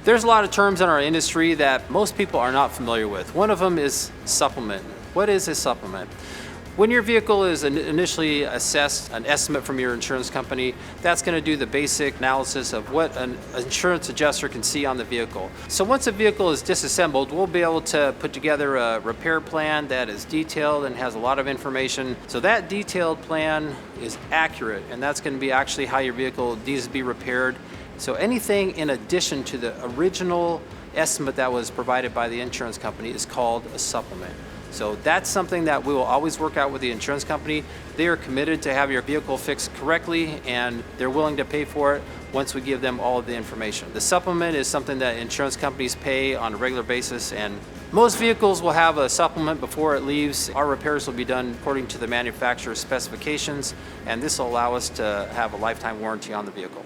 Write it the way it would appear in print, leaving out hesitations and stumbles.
There's a lot of terms in our industry that most people are not familiar with. One of them is supplement. What is a supplement? When your vehicle is initially assessed, an estimate from your insurance company, that's going to do the basic analysis of what an insurance adjuster can see on the vehicle. So once a vehicle is disassembled, we'll be able to put together a repair plan that is detailed and has a lot of information. So that detailed plan is accurate, and that's going to be actually how your vehicle needs to be repaired. So anything in addition to the original estimate that was provided by the insurance company is called a supplement. So that's something that we will always work out with the insurance company. They are committed to have your vehicle fixed correctly, and they're willing to pay for it once we give them all of the information. The supplement is something that insurance companies pay on a regular basis, and most vehicles will have a supplement before it leaves. Our repairs will be done according to the manufacturer's specifications, and this will allow us to have a lifetime warranty on the vehicle.